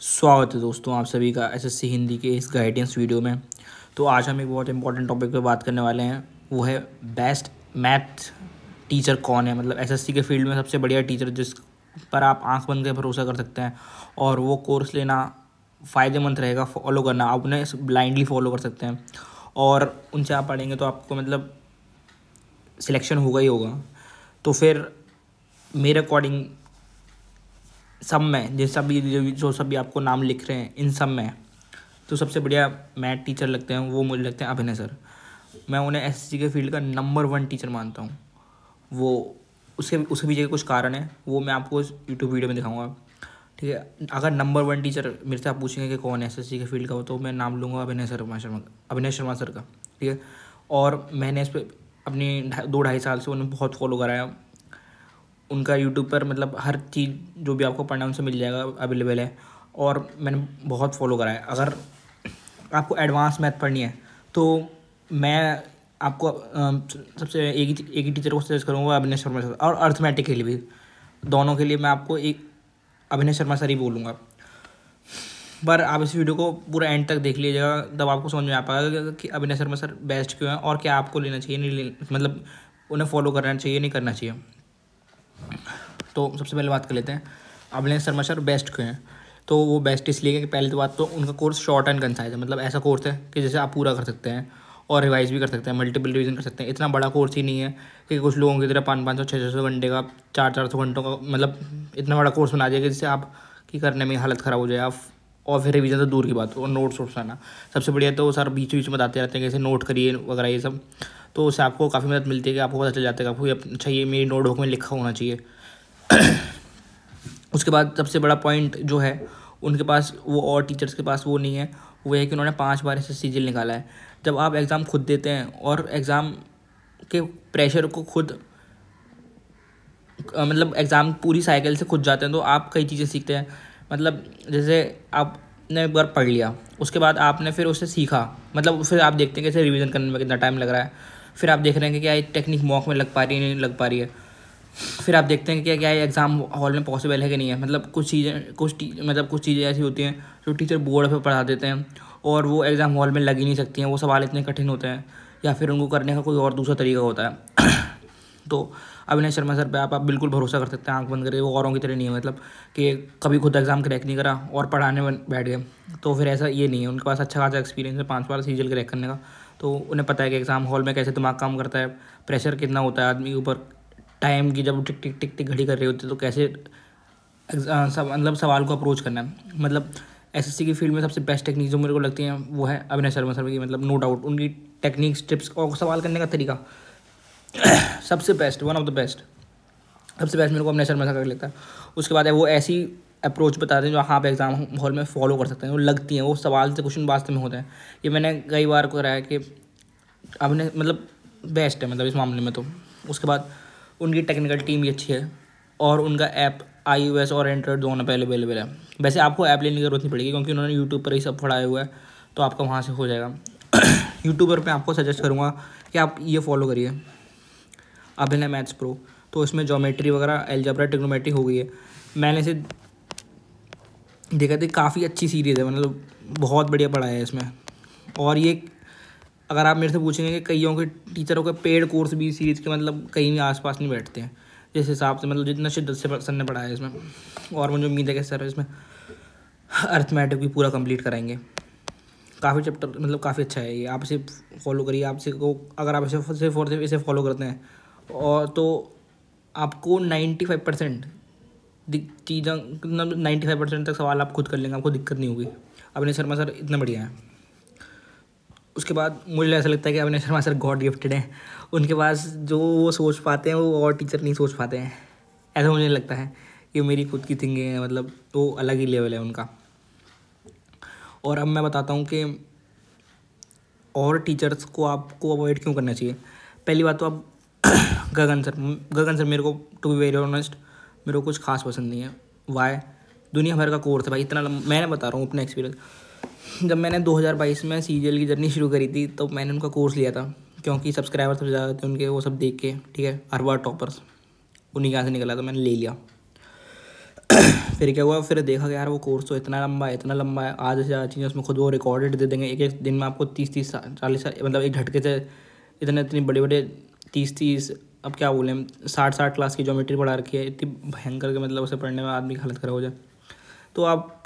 स्वागत है दोस्तों आप सभी का एसएससी हिंदी के इस गाइडेंस वीडियो में। तो आज हम एक बहुत इंपॉर्टेंट टॉपिक पे बात करने वाले हैं, वो है बेस्ट मैथ टीचर कौन है। मतलब एसएससी के फील्ड में सबसे बढ़िया टीचर जिस पर आप आंख बंद के भरोसा कर सकते हैं और वो कोर्स लेना फ़ायदेमंद रहेगा, फॉलो करना आप उन्हें ब्लाइंडली फॉलो कर सकते हैं और उनसे आप पढ़ेंगे तो आपको मतलब सिलेक्शन होगा ही होगा। तो फिर मेरे अकॉर्डिंग सब में जो सभी आपको नाम लिख रहे हैं, इन सब में तो सबसे बढ़िया मैथ टीचर लगते हैं वो मुझे लगते हैं अभिनय सर। मैं उन्हें एसएससी के फील्ड का नंबर 1 टीचर मानता हूँ। वो उसके पीछे कुछ कारण है, वो मैं आपको इस यूट्यूब वीडियो में दिखाऊंगा। ठीक है, अगर नंबर 1 टीचर मेरे से आप पूछेंगे कि कौन है एसएससी के फील्ड का हो, तो मैं नाम लूँगा अभिनय शर्मा सर का। ठीक है, और मैंने इस पर अपनी 2-2.5 साल से उन्हें बहुत फॉलो कराया। उनका यूट्यूब पर मतलब हर चीज़ जो भी आपको पढ़ना है उनसे मिल जाएगा, अवेलेबल है और मैंने बहुत फॉलो करा है। अगर आपको एडवांस मैथ पढ़नी है तो मैं आपको सबसे एक ही टीचर को सजेस्ट करूँगा, अभिनय शर्मा सर। और अर्थमेटिक के लिए भी, दोनों के लिए मैं आपको एक अभिनय शर्मा सर ही बोलूँगा। पर आप इस वीडियो को पूरा एंड तक देख लीजिएगा, तब आपको समझ में आ पाएगा कि अभिनय शर्मा सर बेस्ट क्यों है और क्या आपको लेना चाहिए, नहीं मतलब उन्हें फॉलो करना चाहिए नहीं करना चाहिए। तो सबसे पहले बात कर लेते हैं अभिनय शर्मा सर बेस्ट क्यों हैं। तो वो बेस्ट इसलिए कि पहले तो बात तो उनका कोर्स शॉर्ट एंड कंसाइज है। मतलब ऐसा कोर्स है कि जैसे आप पूरा कर सकते हैं और रिवाइज भी कर सकते हैं, मल्टीपल रिवीजन कर सकते हैं। इतना बड़ा कोर्स ही नहीं है कि कुछ लोगों की तरह 500-500 600 घंटे का 400-400 घंटों का मतलब इतना बड़ा कोर्स बना दिया कि जिससे आप की करने में हालत ख़राब हो जाए आप, और फिर रिवीजन तो दूर की बात हो, और नोट्स आना सबसे बढ़िया। तो सर बीच बीच में बताते रहते हैं कैसे नोट करिए वगैरह ये सब, तो उससे आपको काफ़ी मदद मिलती है कि आपको पता चल जाता है कि आपको अच्छा ये मेरी नोट बुक में लिखा होना चाहिए। उसके बाद सबसे बड़ा पॉइंट जो है उनके पास, वो और टीचर्स के पास वो नहीं है, वो है कि उन्होंने 5 बार से सीजीएल निकाला है। जब आप एग्ज़ाम खुद देते हैं और एग्ज़ाम के प्रेशर को खुद मतलब एग्ज़ाम पूरी साइकिल से खुद जाते हैं तो आप कई चीज़ें सीखते हैं। मतलब जैसे आपने एक बार पढ़ लिया, उसके बाद आपने फिर उससे सीखा, मतलब फिर आप देखते हैं कैसे रिवीजन करने में कितना टाइम लग रहा है। फिर आप देख रहे हैं कि क्या ये टेक्निक मॉक में लग पा रही है नहीं लग पा रही है। फिर आप देखते हैं कि क्या ये एग्ज़ाम हॉल में पॉसिबल है कि नहीं है। मतलब कुछ चीज़ें ऐसी होती हैं जो टीचर बोर्ड पे पढ़ा देते हैं और वो एग्ज़ाम हॉल में लग ही नहीं सकती हैं। वो सवाल इतने कठिन होते हैं या फिर उनको करने का कोई और दूसरा तरीका होता है। तो अभिनय शर्मा सर पे आप बिल्कुल भरोसा कर सकते हैं आंख बंद करके। वो औरों की तरह नहीं है, मतलब कि कभी खुद एग्ज़ाम क्रैक नहीं करा और पढ़ाने में बैठ गए, तो फिर ऐसा ये नहीं है। उनके पास अच्छा खासा एक्सपीरियंस है 5 बार सीजीएल क्रैक करने का। तो उन्हें पता है कि एग्ज़ाम हॉल में कैसे दिमाग काम करता है, प्रेशर कितना होता है आदमी के ऊपर, टाइम की जब टिक टिक टिक टिक घड़ी कर रही होती है तो कैसे मतलब सवाल को अप्रोच करना है। मतलब एसएससी की फील्ड में सबसे बेस्ट टेक्निक जो मेरे को लगती है वो है अभिनय शर्मा सर की। मतलब नो डाउट उनकी टेक्निक्स, टिप्स और सवाल करने का तरीका सबसे best, one of the best, सबसे बेस्ट मेरे को अभिनय शर्मा सर का लगता है। उसके बाद है वो ऐसी अप्रोच बताते हैं जो आप एग्ज़ाम हॉल में फॉलो कर सकते हैं, वो लगती हैं, वो सवाल से क्वेश्चन वास्तव में होते हैं। ये मैंने कई बार करा है कि अभिनय मतलब बेस्ट है मतलब इस मामले में। तो उसके बाद उनकी टेक्निकल टीम भी अच्छी है और उनका ऐप iOS और एंड्रॉयड दोनों पे अवेलेबल है। वैसे आपको ऐप लेने की ज़रूरत नहीं पड़ेगी क्योंकि उन्होंने यूट्यूब पर ही सब पढ़ाया हुआ है, तो आपका वहाँ से हो जाएगा। यूट्यूबर पे आपको सजेस्ट करूँगा कि आप ये फॉलो करिए अभिनय मैथ्स प्रो। तो इसमें ज्योमेट्री वगैरह, अलजेब्रा, ट्रिग्नोमेट्री हो गई है। मैंने इसे देखा था, काफ़ी अच्छी सीरीज़ है, मतलब बहुत बढ़िया पढ़ाया है इसमें। और ये अगर आप मेरे से पूछेंगे कि कईयों के टीचरों के पेड कोर्स भी सीरीज़ के मतलब कहीं भी आसपास नहीं बैठते हैं जिस हिसाब से, मतलब जितना शिद्दत से सर ने पढ़ाया है इसमें। और मुझे उम्मीद है कि सर इसमें अर्थमेटिक भी पूरा कंप्लीट कराएंगे। काफ़ी चैप्टर मतलब काफ़ी अच्छा है ये, आप इसे फॉलो करिए। आपसे को अगर आप इसे फॉलो करते हैं और तो आपको 95% चीज़ें, मतलब 95% तक सवाल आप खुद कर लेंगे, आपको दिक्कत नहीं होगी। अभिनय शर्मा सर इतना बढ़िया है। उसके बाद मुझे ऐसा लगता है कि अभिनय शर्मा सर गॉड गिफ्टेड हैं। उनके पास जो वो सोच पाते हैं वो और टीचर नहीं सोच पाते हैं, ऐसा मुझे लगता है। कि मेरी खुद की थिंकिंग है, मतलब तो अलग ही लेवल है उनका। और अब मैं बताता हूँ कि और टीचर्स को आपको अवॉइड क्यों करना चाहिए। पहली बात तो अब गगन सर मेरे को टू बी वेरी ऑनेस्ट मेरे को कुछ खास पसंद नहीं है। वाई? दुनिया भर का कोर्स है भाई, इतना मैंने बता रहा हूँ अपना एक्सपीरियंस। जब मैंने 2022 में सीजीएल की जर्नी शुरू करी थी तो मैंने उनका कोर्स लिया था क्योंकि सब्सक्राइबर सबसे ज़्यादा थे उनके, वो सब देख के, ठीक है, हर बार टॉपर्स उन्हीं के यहाँ से निकला तो मैंने ले लिया। फिर क्या हुआ, फिर देखा कि यार वो कोर्स तो इतना लंबा है, आधे से ज़्यादा चीज़ें उसमें खुद वो रिकॉर्डेड दे देंगे, एक एक दिन में आपको 30 40 मतलब एक झटके से इतने बड़े बड़े 30 अब क्या बोलें 60 क्लास की ज्योमेट्री पढ़ा रखी है, इतनी भयंकर के मतलब उसे पढ़ने में आदमी की हालत ख़राब हो जाए। तो आप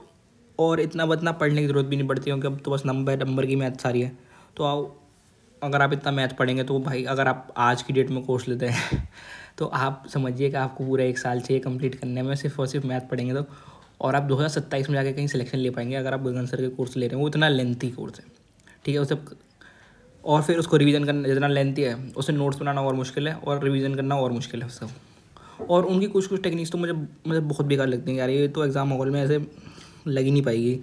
और इतना पढ़ने की ज़रूरत भी नहीं पड़ती, क्योंकि अब तो बस नंबर की मैथ सारी है। तो आप अगर आप इतना मैथ पढ़ेंगे तो भाई अगर आप आज की डेट में कोर्स लेते हैं तो आप समझिए कि आपको पूरा 1 साल चाहिए कंप्लीट करने में, सिर्फ और सिर्फ मैथ पढ़ेंगे तो। और आप 2027 में जाके कहीं सिलेक्शन ले पाएंगे अगर आप गगन सर के कोर्स ले रहे हैं। वो इतना लेंथी कोर्स है, ठीक है उसे, और फिर उसको रिवीजन करना जितना लेंथी है उसे नोट्स बनाना और मुश्किल है, और रिवीजन करना और मुश्किल है उसका। और उनकी कुछ टेक्निक्स तो मुझे बहुत बेकार लगती हैं यार, ये तो एग्ज़ाम माहौल में ऐसे लग ही नहीं पाएगी।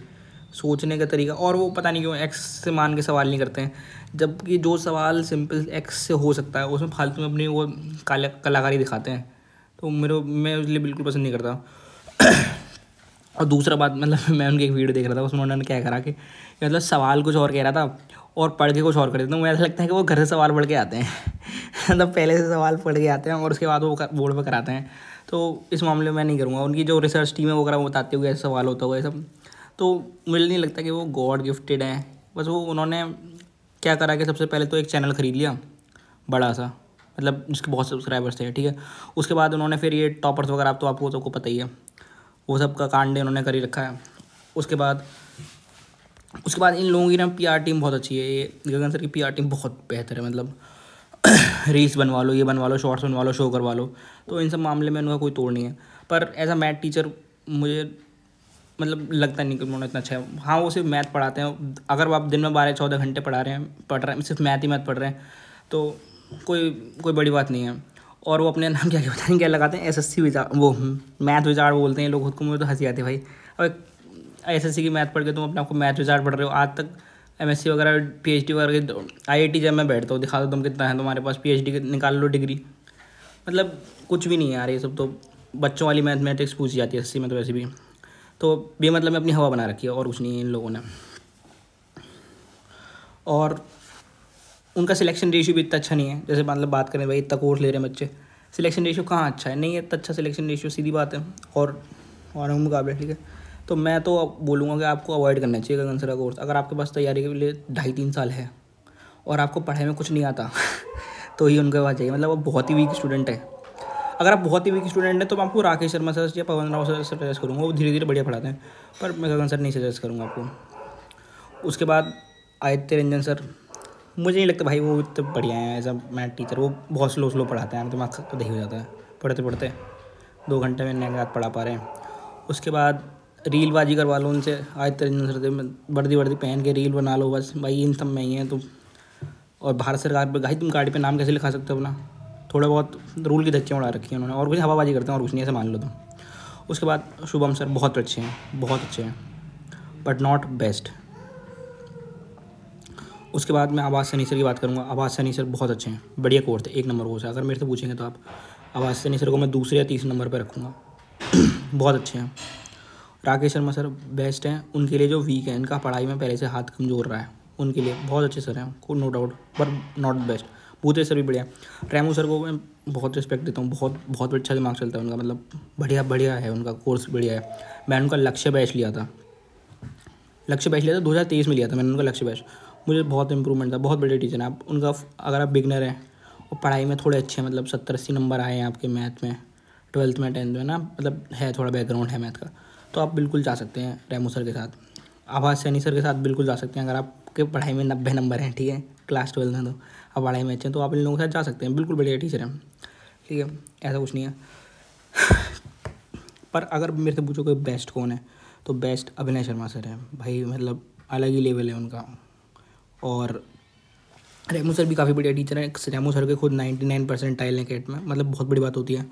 सोचने का तरीका, और वो पता नहीं क्यों एक्स से मान के सवाल नहीं करते हैं, जबकि जो सवाल सिंपल एक्स से हो सकता है उसमें फालतू में अपनी वो कलाकारी दिखाते हैं। तो मैं उसलिए बिल्कुल पसंद नहीं करता। और दूसरा बात, मतलब मैं उनकी एक वीडियो देख रहा था, उसमें उन्होंने क्या करा कि मतलब सवाल कुछ और कह रहा था और पढ़ के कुछ और कर देता हूँ। मुझे ऐसा लगता है कि वो घर से सवाल पढ़ के आते हैं मतलब पहले से सवाल पढ़ के आते हैं और उसके बाद वो बोर्ड पर कराते हैं। तो इस मामले में मैं नहीं करूँगा। उनकी जो रिसर्च टीम है वो बताते हुए ऐसे सवाल होता हुआ ये सब, तो मुझे नहीं लगता कि वो गॉड गिफ्टेड हैं। बस वो उन्होंने क्या करा कि सबसे पहले तो एक चैनल ख़रीद लिया बड़ा सा, मतलब जिसके बहुत सब्सक्राइबर्स थे, ठीक है। उसके बाद उन्होंने फिर ये टॉपर्स वगैरह तो आपको सबको पता ही है, वो सब का कांड उन्होंने कर ही रखा है। उसके बाद इन लोगों की ना PR टीम बहुत अच्छी है। ये गगन सर की PR टीम बहुत बेहतर है, मतलब रील्स बनवा लो, ये बनवा लो, शॉर्ट्स बनवा लो, शो करवा लो, तो इन सब मामले में उनका कोई तोड़ नहीं है। पर एज अ मैथ टीचर मुझे मतलब लगता नहीं कि उन्होंने इतना अच्छा है। हाँ, वो सिर्फ मैथ पढ़ाते हैं। अगर आप दिन में 12-14 घंटे पढ़ रहे हैं सिर्फ मैथ ही मैथ पढ़ रहे हैं तो कोई बड़ी बात नहीं है। और वो अपने नाम क्या पता नहीं क्या लगाते हैं, SSC विजार्ड, वो मैथ विजार्ड बोलते हैं लोग खुद को। मुझे तो हंसी आती है भाई। अब SSC की मैथ पढ़ के तुम अपने आपको मैथ विजार्ड पढ़ रहे हो। आज तक MSc वगैरह PhD वगैरह IIT जब मैं बैठता हूँ दिखा दो तुम कितना है तुम्हारे पास, PhD निकाल लो डिग्री, मतलब कुछ भी नहीं है यार। ये सब तो बच्चों वाली मैथमेटिक्स पूछी जाती है SSC में तो वैसे भी। तो बेमतलब में अपनी हवा बना रखी है और कुछ नहीं है इन लोगों ने। और उनका सिलेक्शन रेशियो भी इतना अच्छा नहीं है। जैसे मतलब बात करें भाई इतना कोर्स ले रहे हैं बच्चे, सिलेक्शन रेशियो कहाँ अच्छा है, नहीं है इतना अच्छा सिलेक्शन रेशियो, सीधी बात है। और मुकाबले, ठीक है। तो मैं तो बोलूँगा कि आपको अवॉइड करना चाहिए गगन सर का कोर्स। अगर आपके पास तैयारी के लिए 2.5-3 साल है और आपको पढ़ाई में कुछ नहीं आता तो ही उनके पास चाहिए। मतलब वो बहुत ही वीक स्टूडेंट है। अगर आप बहुत ही वीक स्टूडेंट हैं तो मैं आपको राकेश शर्मा सर या पवन राव सर सजेस्ट करूँगा, वो धीरे धीरे बढ़िया पढ़ाते हैं। पर मैं गगन सर नहीं सजेस्ट करूँगा आपको। उसके बाद आदित्य रंजन सर, मुझे नहीं लगता भाई वो इतने बढ़िया हैं एज अ मैथ टीचर। वो बहुत स्लो पढ़ाते हैं, दिमाग तो दही हो जाता है पढ़ते 2 घंटे में नए बात पढ़ा पा रहे हैं। उसके बाद रीलबाजी करवा लो उनसे, आदित्य रंजन सर से वर्दी पहन के रील बना लो बस भाई, इन सब में ही है तुम। और भारत सरकार पर भाई तुम गाड़ी पे नाम कैसे लिखा सकते हो अपना, थोड़ा बहुत रूल की धज्जियाँ उड़ा रखी हैं उन्होंने, और कुछ हवाबाजी करते हैं और कुछ नहीं, ऐसे मान लो तुम। उसके बाद शुभम सर बहुत अच्छे हैं बट नॉट बेस्ट। उसके बाद मैं आवाज़ सनी सर की बात करूँगा। आवाज़ सनी सर बहुत अच्छे हैं, बढ़िया कोर्स है, 1 नंबर कोर्स है। अगर मेरे से पूछेंगे तो आप आवाज़ सनी सर को मैं दूसरे या तीसरे नंबर पर रखूँगा। बहुत अच्छे हैं। राकेश शर्मा सर बेस्ट हैं, उनके लिए जो वीक है, इनका पढ़ाई में पहले से हाथ कमज़ोर रहा है, उनके लिए बहुत अच्छे सर हैं, कोई नो डाउट, पर नॉट बेस्ट। भूते सर भी बढ़िया। रेमू सर को मैं बहुत रिस्पेक्ट देता हूँ, बहुत अच्छा दिमाग चलता है उनका, मतलब बढ़िया है उनका कोर्स, बढ़िया है। मैंने उनका लक्ष्य बैच लिया था 2023 में लिया था मैंने उनका लक्ष्य बैच। मुझे बहुत इंप्रूवमेंट था, बहुत बड़े टीचर हैं आप उनका। अगर आप बिगनर हैं और पढ़ाई में थोड़े अच्छे हैं, मतलब 70-80 नंबर आए हैं आपके मैथ में, 12th में 10th में ना, मतलब है थोड़ा बैकग्राउंड है मैथ का, तो आप बिल्कुल जा सकते हैं रेमू सर के साथ। आभास सैनी सर के साथ बिल्कुल जा सकते हैं। अगर आपके पढ़ाई में 90 नंबर हैं, ठीक है, क्लास 12 में, तो आप पढ़ाई में अच्छे हैं तो आप इन लोगों के साथ जा सकते हैं, बिल्कुल बढ़िया टीचर हैं, ठीक है, ऐसा कुछ नहीं है। पर अगर मेरे से पूछो कोई बेस्ट कौन है, तो बेस्ट अभिनय शर्मा सर है भाई, मतलब अलग ही लेवल है उनका। और रेमू सर भी काफ़ी बढ़िया टीचर हैं। रेमू सर के खुद 99 परसेंटाइल हैं कैट में, मतलब बहुत बड़ी बात होती है।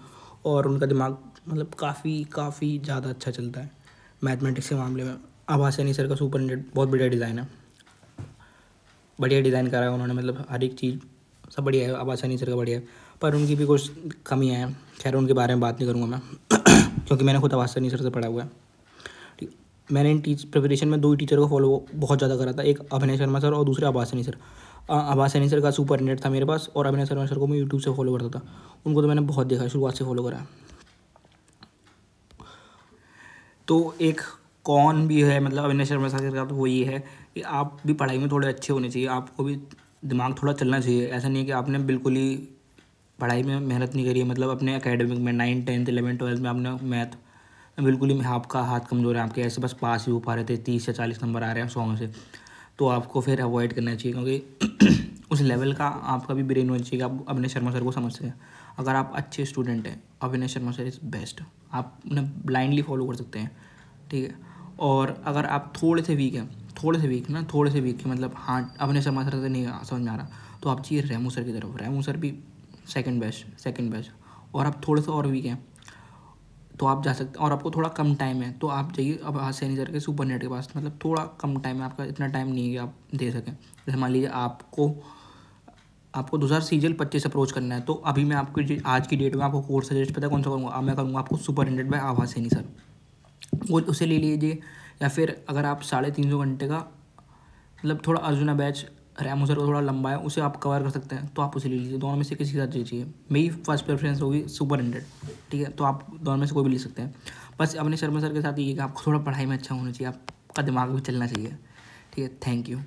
और उनका दिमाग मतलब काफ़ी ज़्यादा अच्छा चलता है मैथमेटिक्स के मामले में। आभास सैनी सर का सुपरिटेंडेंट बहुत बढ़िया डिज़ाइन है, बढ़िया डिज़ाइन करा है उन्होंने, मतलब हर एक चीज़ सब बढ़िया है। आभास सैनी सर का बढ़िया है, पर उनकी भी कुछ कमियाँ हैं। खैर उनके बारे में बात नहीं करूँगा मैं क्योंकि मैंने खुद आभास सैनी सर से पढ़ा हुआ है। ठीक, मैंने इन प्रिपरेशन में 2 ही टीचर को फॉलो बहुत ज़्यादा करा था, एक अभिनय शर्मा सर और दूसरे आभास सैनी सर। आभास सैनी सर का सुपरिटेंडेंट था मेरे पास, और अभिनय शर्मा सर को मैं यूट्यूब से फॉलो करता था। उनको तो मैंने बहुत देखा, शुरुआत से फॉलो करा। तो एक कौन भी है मतलब अविनाश शर्मा सर का, तो वो ये है कि आप भी पढ़ाई में थोड़े अच्छे होने चाहिए, आपको भी दिमाग थोड़ा चलना चाहिए। ऐसा नहीं है कि आपने बिल्कुल ही पढ़ाई में मेहनत नहीं करी है, मतलब अपने एकेडमिक में 9, 10, 11, 12 में आपने मैथ बिल्कुल ही आपका हाथ कमज़ोर है, आपके ऐसे बस पास ही हो पा रहे थे, 30 या 40 नंबर आ रहे हैं 100 में से, तो आपको फिर अवॉइड करना चाहिए, क्योंकि उस लेवल का आपका भी ब्रेन होना चाहिए कि आप अविनाश शर्मा सर को समझ सकें। अगर आप अच्छे स्टूडेंट हैं, Avinash Sharma sir is best, आप उन्हें ब्लाइंडली फॉलो कर सकते हैं, ठीक है। और अगर आप थोड़े से वीक हैं, थोड़े से वीक है, मतलब हाँ अविनाश शर्मा सर से नहीं समझ में आ रहा, तो आप चाहिए रेमू सर की तरफ। रेमू सर भी सेकंड बेस्ट। और आप थोड़े से और वीक हैं तो आप जा सकते हैं, और आपको थोड़ा कम टाइम है तो आप जाइए अब सैनी सर के सुपर नेट के पास, मतलब थोड़ा कम टाइम है आपका, इतना टाइम नहीं है कि आप दे सकें। जैसे मान लीजिए आपको 2000 सीजल 25 अप्रोच करना है, तो अभी मैं आपको आज की डेट में आपको कोर्स सजेस्ट पता है कौन सा करूँगा, अब मैं करूँगा आपको सुपर 100 बाय आभा सैनी सर, वो उसे ले लीजिए। या फिर अगर आप 350 घंटे का मतलब थोड़ा अर्जुना बैच रैमो सर को थोड़ा लंबा है, उसे आप कवर कर सकते हैं तो आप उसे ले लीजिए। दोनों में से किसी के साथ लीजिए, मेरी फर्स्ट प्रेफरेंस होगी सुपर 100, ठीक है। तो आप दोनों में से कोई भी ले सकते हैं। बस अपने शर्मा सर के साथ ये कि आपको थोड़ा पढ़ाई में अच्छा होना चाहिए, आपका दिमाग भी चलना चाहिए, ठीक है। Thank you.